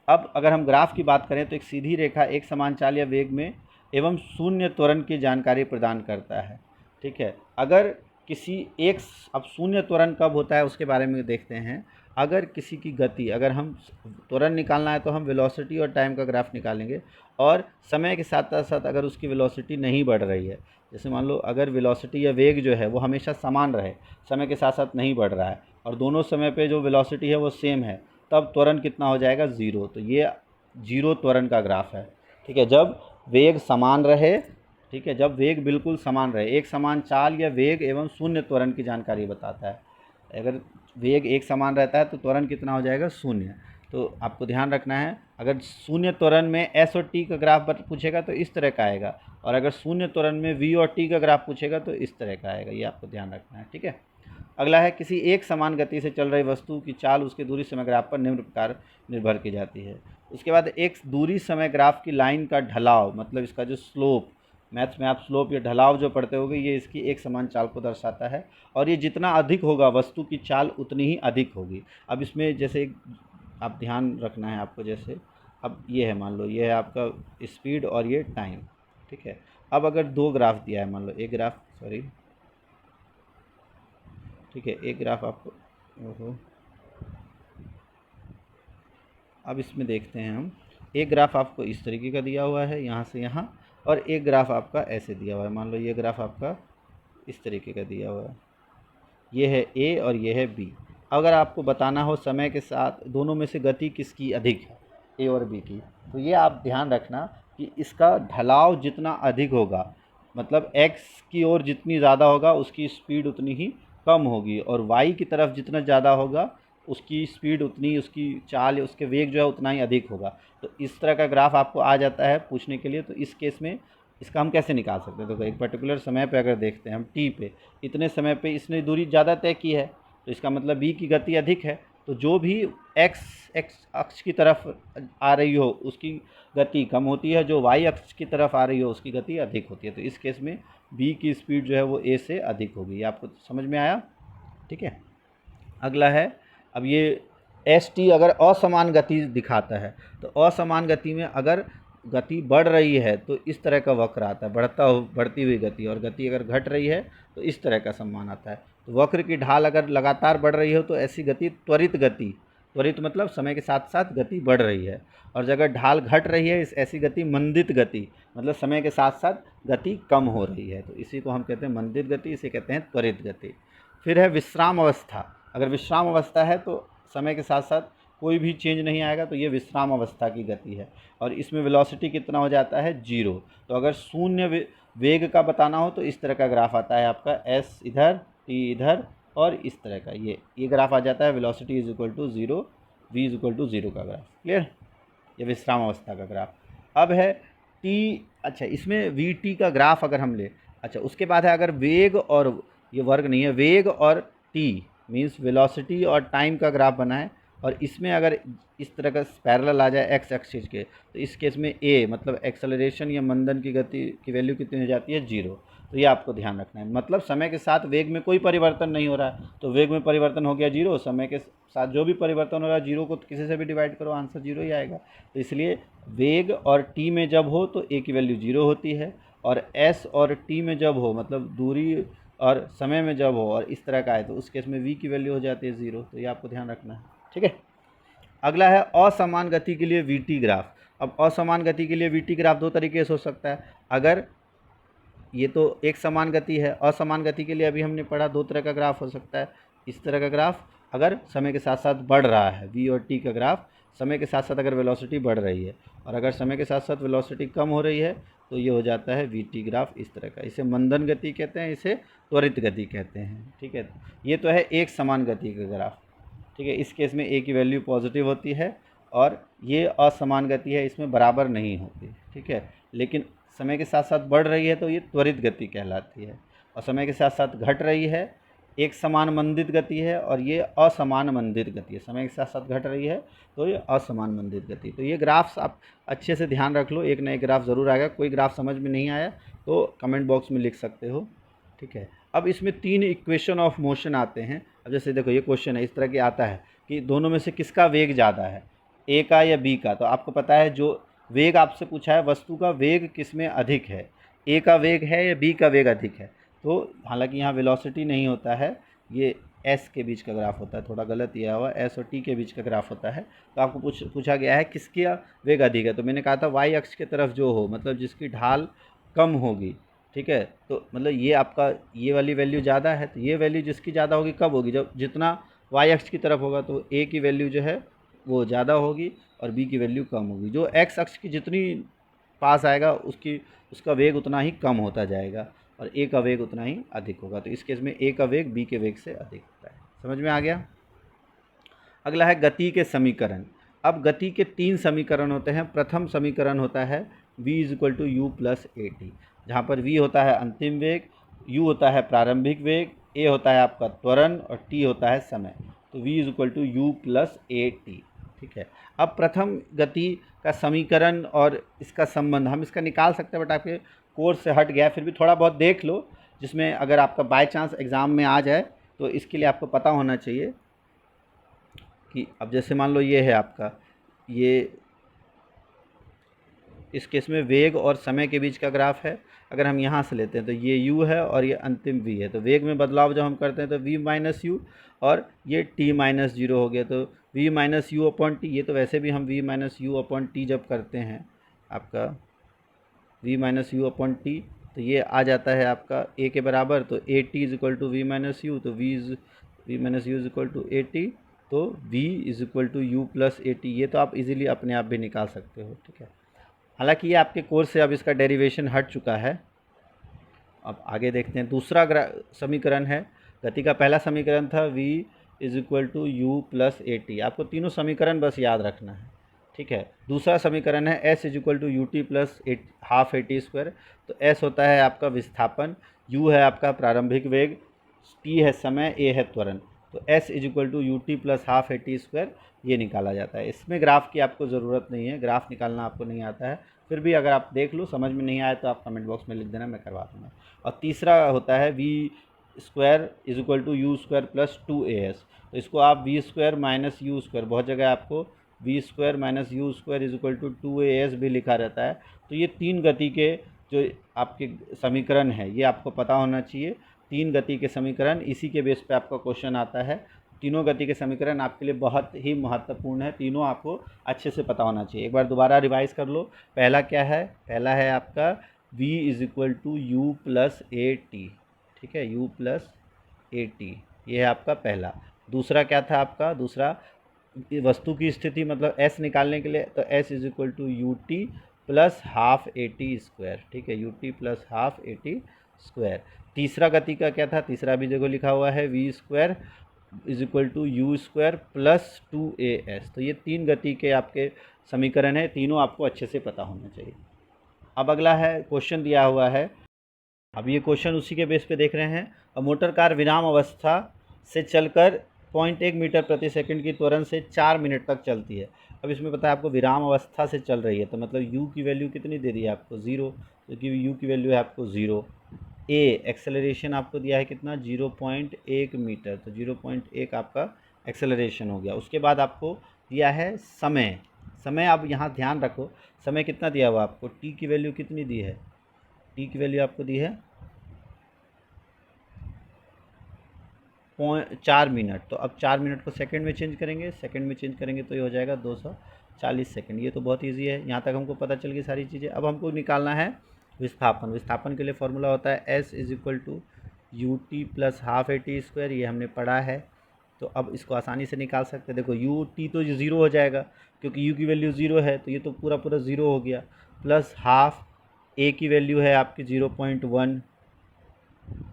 अब अगर हम ग्राफ की बात करें तो एक सीधी रेखा एक समान चाल या वेग में एवं शून्य त्वरण की जानकारी प्रदान करता है। ठीक है, अगर किसी एक, अब शून्य त्वरण कब होता है उसके बारे में देखते हैं। अगर किसी की गति, अगर हम त्वरण निकालना है तो हम वेलोसिटी और टाइम का ग्राफ निकालेंगे, और समय के साथ साथ अगर उसकी वेलोसिटी नहीं बढ़ रही है, जैसे मान लो अगर वेलोसिटी या वेग जो है वो हमेशा समान रहे, समय के साथ साथ नहीं बढ़ रहा है और दोनों समय पे जो वेलोसिटी है वो सेम है, तब त्वरण कितना हो जाएगा, 0। तो ये 0 त्वरण का ग्राफ है। ठीक है, जब वेग समान रहे, ठीक है, जब वेग बिल्कुल समान रहे, एक समान चाल या वेग एवं शून्य त्वरण की जानकारी बताता है। अगर वेग एक समान रहता है तो त्वरण कितना हो जाएगा, 0। तो आपको ध्यान रखना है, अगर शून्य त्वरण में एस और टी का ग्राफ पूछेगा तो इस तरह का आएगा, और अगर शून्य त्वरण में वी और टी का ग्राफ पूछेगा तो इस तरह का आएगा। ये आपको ध्यान रखना है। ठीक है, अगला है किसी एक समान गति से चल रही वस्तु की चाल उसके दूरी समय ग्राफ पर निम्न प्रकार निर्भर की जाती है। उसके बाद एक दूरी समय ग्राफ की लाइन का ढलाव, मतलब इसका जो स्लोप, मैथ्स में आप स्लोप या ढलाव जो पढ़ते होगे, ये इसकी एक समान चाल को दर्शाता है, और ये जितना अधिक होगा वस्तु की चाल उतनी ही अधिक होगी। अब इसमें जैसे आप ध्यान रखना है आपको, जैसे अब ये है, मान लो ये है आपका स्पीड और ये टाइम। ठीक है, अब अगर दो ग्राफ दिया है, मान लो एक ग्राफ, सॉरी, ठीक है, एक ग्राफ आपको, ओहो, अब इसमें देखते हैं हम, एक ग्राफ आपको इस तरीके का दिया हुआ है यहाँ से यहाँ, और एक ग्राफ आपका ऐसे दिया हुआ है। मान लो ये ग्राफ आपका इस तरीके का दिया हुआ है, ये है ए और ये है बी। अगर आपको बताना हो समय के साथ दोनों में से गति किसकी अधिक है, ए और बी की, तो ये आप ध्यान रखना कि इसका ढलाव जितना अधिक होगा, मतलब एक्स की ओर जितनी ज़्यादा होगा उसकी स्पीड उतनी ही कम होगी, और वाई की तरफ जितना ज़्यादा होगा उसकी स्पीड उतनी, उसकी चाल, उसके वेग जो है उतना ही अधिक होगा। तो इस तरह का ग्राफ आपको आ जाता है पूछने के लिए। तो इस केस में इसका हम कैसे निकाल सकते हैं, तो एक पर्टिकुलर समय पे अगर देखते हैं हम टी पे, इतने समय पे इसने दूरी ज़्यादा तय की है, तो इसका मतलब बी की गति अधिक है, तो जो भी एक्स एक्स अक्ष की तरफ आ रही हो उसकी गति कम होती है, जो वाई अक्ष की तरफ आ रही हो उसकी गति अधिक होती है। तो इस केस में बी की स्पीड जो है वो ए से अधिक होगी। ये आपको समझ में आया? ठीक है। अगला है, अब ये एस टी अगर असमान गति दिखाता है तो असमान गति में अगर गति बढ़ रही है तो इस तरह का वक्र आता है, बढ़ती हुई गति, और गति अगर घट रही है तो इस तरह का सम्मान आता है। तो वक्र की ढाल अगर लगातार बढ़ रही हो तो ऐसी गति त्वरित गति, त्वरित मतलब समय के साथ साथ गति बढ़ रही है, और अगर ढाल घट रही है इस ऐसी गति मंदित गति, मतलब समय के साथ साथ गति कम हो रही है। तो इसी को हम कहते हैं मंदित गति, इसे कहते हैं त्वरित गति। फिर है विश्राम अवस्था। अगर विश्राम अवस्था है तो समय के साथ साथ कोई भी चेंज नहीं आएगा, तो ये विश्राम अवस्था की गति है, और इसमें वेलोसिटी कितना हो जाता है? 0। तो अगर शून्य वेग का बताना हो तो इस तरह का ग्राफ आता है आपका, एस इधर, टी इधर, और इस तरह का ये ग्राफ आ जाता है, velocity is equal to 0, v is equal to 0 का ग्राफ। क्लियर? ये विश्राम अवस्था का ग्राफ। अब है टी, अच्छा इसमें वी टी का ग्राफ अगर हम ले, अच्छा उसके बाद है अगर वेग, और ये वर्ग नहीं है, वेग और टी मीन्स वेलोसिटी और टाइम का ग्राफ बनाए, और इसमें अगर इस तरह का पैरेलल आ जाए एक्स एक्सिस के, तो इस केस में ए मतलब एक्सेलरेशन या मंदन की गति की वैल्यू कितनी हो जाती है? 0। तो ये आपको ध्यान रखना है, मतलब समय के साथ वेग में कोई परिवर्तन नहीं हो रहा है, तो वेग में परिवर्तन हो गया 0, समय के साथ जो भी परिवर्तन हो रहा है 0 को किसी से भी डिवाइड करो आंसर 0 ही आएगा। तो इसलिए वेग और टी में जब हो तो ए की वैल्यू 0 होती है, और एस और टी में जब हो मतलब दूरी और समय में जब हो और इस तरह का है तो उस केस में v की वैल्यू हो जाती है 0। तो ये आपको ध्यान रखना है। ठीक है। अगला है असमान गति के लिए vt ग्राफ। अब असमान गति के लिए vt ग्राफ दो तरीके से हो सकता है। अगर ये तो एक समान गति है, असमान गति के लिए अभी हमने पढ़ा दो तरह का ग्राफ हो सकता है। इस तरह का ग्राफ अगर समय के साथ साथ बढ़ रहा है, v और t का ग्राफ समय के साथ साथ अगर वेलोसिटी बढ़ रही है, और अगर समय के साथ साथ वेलोसिटी कम हो रही है तो ये हो जाता है vt ग्राफ इस तरह का। इसे मंदन गति कहते हैं, इसे त्वरित गति कहते हैं। ठीक है, ये तो है एक समान गति का ग्राफ। ठीक है, इस केस में a की वैल्यू पॉजिटिव होती है, और ये असमान गति है, इसमें बराबर नहीं होती। ठीक है, लेकिन समय के साथ साथ बढ़ रही है तो ये त्वरित गति कहलाती है, और समय के साथ साथ घट रही है एक समान मंदित गति है, और ये असमान मंदित गति है। समय के साथ साथ घट रही है तो ये असमान मंदित गति। तो ये ग्राफ्स आप अच्छे से ध्यान रख लो, एक नए ग्राफ ज़रूर आएगा। कोई ग्राफ समझ में नहीं आया तो कमेंट बॉक्स में लिख सकते हो। ठीक है, अब इसमें 3 इक्वेशन ऑफ मोशन आते हैं। अब जैसे देखो ये क्वेश्चन है, इस तरह की आता है कि दोनों में से किसका वेग ज़्यादा है, ए का या बी का। तो आपको पता है जो वेग आपसे पूछा है, वस्तु का वेग किस में अधिक है, ए का वेग है या बी का वेग अधिक है। तो हालांकि यहाँ वेलोसिटी नहीं होता है, ये एस के बीच का ग्राफ होता है, थोड़ा गलत दिया हुआ, एस और टी के बीच का ग्राफ होता है। तो आपको पूछा गया है किसका वेग अधिक है, तो मैंने कहा था वाई अक्ष की तरफ जो हो, मतलब जिसकी ढाल कम होगी। ठीक है, तो मतलब ये आपका ये वाली वैल्यू ज़्यादा है, तो ये वैल्यू जिसकी ज़्यादा होगी कब होगी, जब जितना वाई अक्ष की तरफ होगा तो ए की वैल्यू जो है वो ज़्यादा होगी और बी की वैल्यू कम होगी। जो एक्स अक्ष की जितनी पास आएगा उसका वेग उतना ही कम होता जाएगा, और ए का वेग उतना ही अधिक होगा। तो इस केस में ए का वेग बी के वेग से अधिक होता है। समझ में आ गया? अगला है गति के समीकरण। अब गति के 3 समीकरण होते हैं। प्रथम समीकरण होता है v is equal to u plus a t, जहाँ पर v होता है अंतिम वेग, u होता है प्रारंभिक वेग, a होता है आपका त्वरण, और t होता है समय। तो v is equal to u plus a t. ठीक है, अब प्रथम गति का समीकरण और इसका संबंध हम इसका निकाल सकते हैं, बट आपके कोर्स से हट गया है, फिर भी थोड़ा बहुत देख लो, जिसमें अगर आपका बाय चांस एग्ज़ाम में आ जाए तो इसके लिए आपको पता होना चाहिए कि अब जैसे मान लो ये है आपका, ये इस केस में वेग और समय के बीच का ग्राफ है। अगर हम यहाँ से लेते हैं तो ये u है और ये अंतिम v है, तो वेग में बदलाव जब हम करते हैं तो v माइनस यू, और ये t माइनस 0 हो गया, तो v minus you upon T. ये तो वैसे भी हम v minus you upon T जब करते हैं आपका v minus you upon T, तो ये आ जाता है आपका a के बराबर। तो a t is equal to v minus u, तो v minus u is equal to a t, तो v is equal to u plus a t. ये तो आप इजीली अपने आप भी निकाल सकते हो। ठीक है, हालांकि ये आपके कोर्स से अब इसका डेरिवेशन हट चुका है। अब आगे देखते हैं। दूसरा समीकरण है, गति का पहला समीकरण था v is equal to u plus a t. आपको तीनों समीकरण बस याद रखना है। ठीक है, दूसरा समीकरण है s is equal to u t plus half a t square. तो s होता है आपका विस्थापन, u है आपका प्रारंभिक वेग, t है समय, a है त्वरण। तो s is equal to u t plus half a t square ये निकाला जाता है। इसमें ग्राफ की आपको ज़रूरत नहीं है, ग्राफ निकालना आपको नहीं आता है, फिर भी अगर आप देख लो समझ में नहीं आए तो आप कमेंट बॉक्स में लिख देना, मैं करवा दूँगा। और तीसरा होता है v square is equal to u square plus 2as, तो इसको आप v square minus u square, बहुत जगह आपको v square minus u square is equal to 2as भी लिखा रहता है। तो ये तीन गति के जो आपके समीकरण है ये आपको पता होना चाहिए। तीन गति के समीकरण, इसी के बेस पे आपका क्वेश्चन आता है। तीनों गति के समीकरण आपके लिए बहुत ही महत्वपूर्ण है, तीनों आपको अच्छे से पता होना चाहिए। एक बार दोबारा रिवाइज कर लो। पहला क्या है? पहला है आपका v is equal to u plus a t, ठीक है, u प्लस ए टी, ये है आपका पहला। दूसरा क्या था आपका? दूसरा वस्तु की स्थिति मतलब s निकालने के लिए, तो s is equal to u t plus half a t square, ठीक है, u t plus half a t square. तीसरा गति का क्या था? तीसरा भी देखो लिखा हुआ है v square is equal to u square plus 2as। तो ये तीन गति के आपके समीकरण है, तीनों आपको अच्छे से पता होना चाहिए। अब अगला है क्वेश्चन दिया हुआ है, अब ये क्वेश्चन उसी के बेस पे देख रहे हैं। अब मोटर कार विराम अवस्था से चलकर 0.1 मीटर प्रति सेकंड की त्वरण से 4 मिनट तक चलती है। अब इसमें पता है आपको विराम अवस्था से चल रही है, तो मतलब u की वैल्यू कितनी दे दी है आपको? 0, क्योंकि u की वैल्यू है आपको 0। a एक्सेलरेशन आपको दिया है कितना? 0.1 मीटर, तो 0.1 आपका एक्सेलरेशन हो गया। उसके बाद आपको दिया है समय। समय आप यहाँ ध्यान रखो, समय कितना दिया हुआ आपको? t की वैल्यू कितनी दी है? t की वैल्यू आपको दी है 4 मिनट। तो अब 4 मिनट को सेकंड में चेंज करेंगे, सेकंड में चेंज करेंगे तो ये हो जाएगा 240 सेकंड। ये तो बहुत इजी है, यहाँ तक हमको पता चल गई सारी चीज़ें। अब हमको निकालना है विस्थापन। विस्थापन के लिए फॉर्मूला होता है s is equal to u t plus half a t square, ये हमने पढ़ा है। तो अब इसको आसानी से निकाल सकते हैं। देखो यू टी तो 0 हो जाएगा, क्योंकि u की वैल्यू 0 है, तो ये तो पूरा पूरा 0 हो गया, प्लस हाफ a की वैल्यू है आपकी 0.1,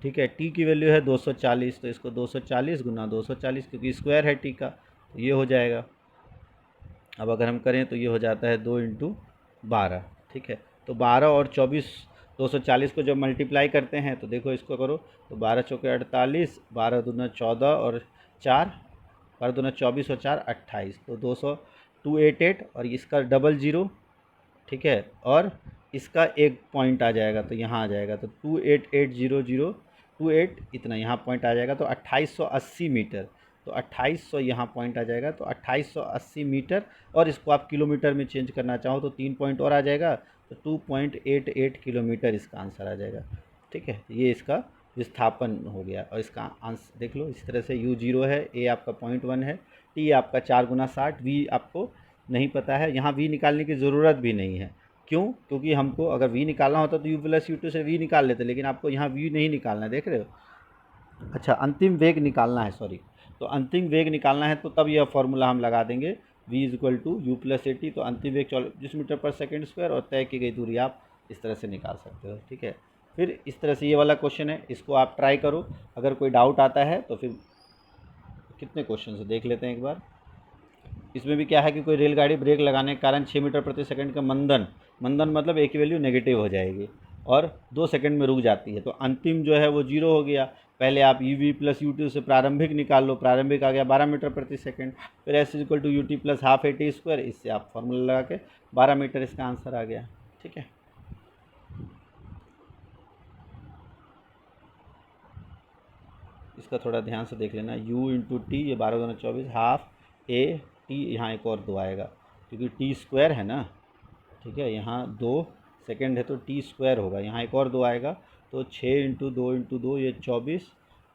ठीक है, टी की वैल्यू है 240, तो इसको 240 गुना 240, क्योंकि स्क्वायर है टी का, तो ये हो जाएगा। अब अगर हम करें तो ये हो जाता है 2 इंटू 12, ठीक है। तो 12 और 24, 240 को जब मल्टीप्लाई करते हैं तो देखो इसको करो, तो 12 चौके 48, 12 दूना 14 और 4, 12 दूना 24 और 4 28, तो 288 और इसका डबल 0, ठीक है, और इसका एक पॉइंट आ जाएगा तो यहाँ आ जाएगा, तो 2880028 इतना यहाँ पॉइंट आ जाएगा, तो 2880 मीटर। तो 2800 यहाँ पॉइंट आ जाएगा, तो 2880 मीटर। और इसको आप किलोमीटर में चेंज करना चाहो तो 3 पॉइंट और आ जाएगा, तो 2.88 किलोमीटर इसका आंसर आ जाएगा, ठीक है। ये इसका विस्थापन हो गया। और इसका आंसर देख लो इस तरह से, u 0 है, a आपका 0.1 है, t आपका 4 गुना 60, v आपको नहीं पता है, यहाँ v निकालने की ज़रूरत भी नहीं है। क्यों? क्योंकि हमको अगर v निकालना होता तो u प्लस u2 से v निकाल लेते, लेकिन आपको यहाँ v नहीं निकालना है, देख रहे हो। अच्छा, अंतिम वेग निकालना है, सॉरी, तो अंतिम वेग निकालना है तो तब यह फॉर्मूला हम लगा देंगे, v is equal to u plus a t. तो अंतिम वेग 40 मीटर पर सेकेंड स्क्वायर, और तय की गई दूरी आप इस तरह से निकाल सकते हो, ठीक है। फिर इस तरह से ये वाला क्वेश्चन है, इसको आप ट्राई करो। अगर कोई डाउट आता है तो फिर कितने क्वेश्चन से देख लेते हैं एक बार। इसमें भी क्या है कि कोई रेलगाड़ी ब्रेक लगाने के कारण 6 मीटर प्रति सेकंड का मंदन मतलब एक की वैल्यू नेगेटिव हो जाएगी और 2 सेकंड में रुक जाती है, तो अंतिम जो है वो 0 हो गया। पहले आप u v plus u t से प्रारंभिक निकाल लो, प्रारंभिक आ गया 12 मीटर प्रति सेकंड, फिर s is equal to u t plus half a t square, इससे आप फॉर्मूला लगा के 12 मीटर इसका आंसर आ गया, ठीक है। इसका थोड़ा ध्यान से देख लेना, u इंटू टी, ये 12 गुना 24, हाफ ए टी, यहाँ एक और 2 आएगा क्योंकि टी स्क्वायर है ना, ठीक है, यहाँ 2 सेकंड है तो टी स्क्वायर होगा, यहाँ एक और 2 आएगा, तो 6 इंटू 2 ये 24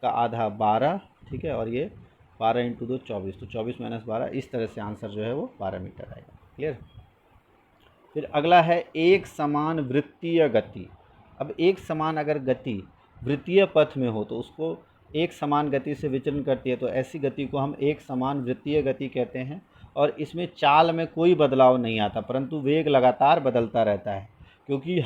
का आधा 12, ठीक है, और ये 12 इंटू 2 24, तो 24 माइनस 12, इस तरह से आंसर जो है वो 12 मीटर आएगा। क्लियर। फिर अगला है एक समान वृत्तीय गति। अब एक समान अगर गति वृत्तीय पथ में हो तो उसको एक समान गति से विचलन करती है, तो ऐसी गति को हम एक समान वृत्तीय गति कहते हैं। और इसमें चाल में कोई बदलाव नहीं आता, परंतु वेग लगातार बदलता रहता है, क्योंकि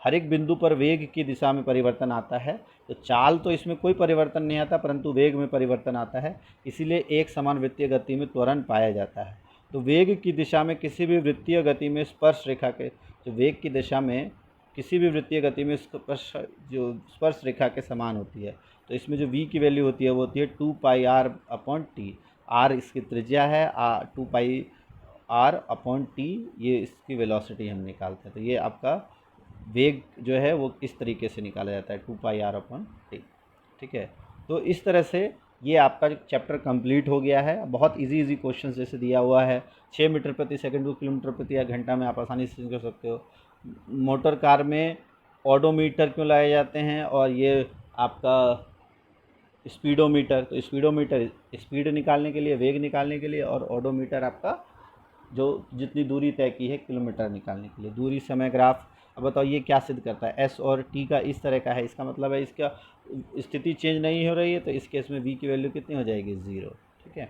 हर एक बिंदु पर वेग की दिशा में परिवर्तन आता है। तो चाल तो इसमें कोई परिवर्तन नहीं आता, परंतु वेग में परिवर्तन आता है, इसीलिए एक समान वृत्तीय गति में त्वरण पाया जाता है। तो वेग की दिशा में किसी भी वृत्तीय गति में स्पर्श रेखा के, तो वेग की दिशा में किसी भी वृत्तीय गति में स्पर्श जो स्पर्श रेखा के समान होती है। तो इसमें जो v की वैल्यू होती है वो होती है 2πr/t। r इसकी त्रिज्या है, 2πr/t ये इसकी वेलोसिटी हम निकालते हैं। तो ये आपका वेग जो है वो इस तरीके से निकाला जाता है 2πr/t। ठीक है, तो इस तरह से ये आपका चैप्टर कंप्लीट हो गया है। बहुत इजी क्वेश्चंस जैसे दिया हुआ है 6 मीटर प्रति सेकंड को किलोमीटर प्रति घंटा में आप आसानी से कर सकते हो। मोटर कार में ऑडोमीटर क्यों लगाए जाते हैं, और ये आपका स्पीडोमीटर, तो स्पीडोमीटर स्पीड निकालने के लिए, वेग निकालने के लिए, और ऑडोमीटर आपका जो जितनी दूरी तय की है किलोमीटर निकालने के लिए। दूरी समय ग्राफ। अब बताओ ये क्या सिद्ध करता है, एस और टी का इस तरह का है, इसका मतलब है इसका स्थिति चेंज नहीं हो रही है, तो इस केस में वी की वैल्यू कितनी हो जाएगी, 0। ठीक है,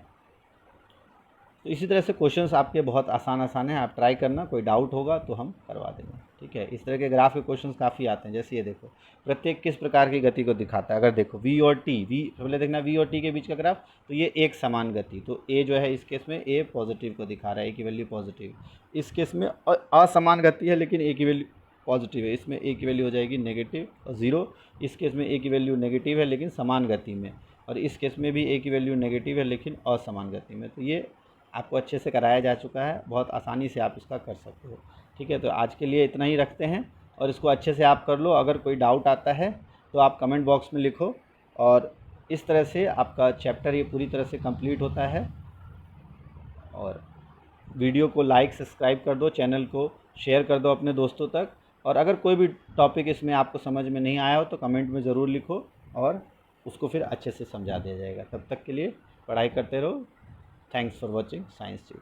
तो इसी तरह से क्वेश्चंस आपके बहुत आसान हैं, आप ट्राई करना, कोई डाउट होगा तो हम करवा देंगे। ठीक है, इस तरह के ग्राफ के क्वेश्चंस काफ़ी आते हैं। जैसे ये देखो, प्रत्येक किस प्रकार की गति को दिखाता है। अगर देखो वी और टी, वी पहले देखना वी और टी के बीच का ग्राफ, तो ये एक समान गति, तो ए जो है इस केस में ए पॉजिटिव को दिखा रहा है, ए की वैल्यू पॉजिटिव। इस केस में असमान गति है लेकिन ए की वैल्यू पॉजिटिव है, इसमें ए की वैल्यू हो जाएगी नेगेटिव और 0। इस केस में ए की वैल्यू नेगेटिव है लेकिन समान गति में, और इस केस में भी ए की वैल्यू नेगेटिव है लेकिन असमान गति में। तो ये आपको अच्छे से कराया जा चुका है, बहुत आसानी से आप इसका कर सकते हो। ठीक है, तो आज के लिए इतना ही रखते हैं, और इसको अच्छे से आप कर लो। अगर कोई डाउट आता है तो आप कमेंट बॉक्स में लिखो, और इस तरह से आपका चैप्टर ये पूरी तरह से कंप्लीट होता है। और वीडियो को लाइक सब्सक्राइब कर दो, चैनल को शेयर कर दो अपने दोस्तों तक, और अगर कोई भी टॉपिक इसमें आपको समझ में नहीं आया हो तो कमेंट में ज़रूर लिखो, और उसको फिर अच्छे से समझा दिया जाएगा। तब तक के लिए पढ़ाई करते रहो। Thanks for watching Science TV.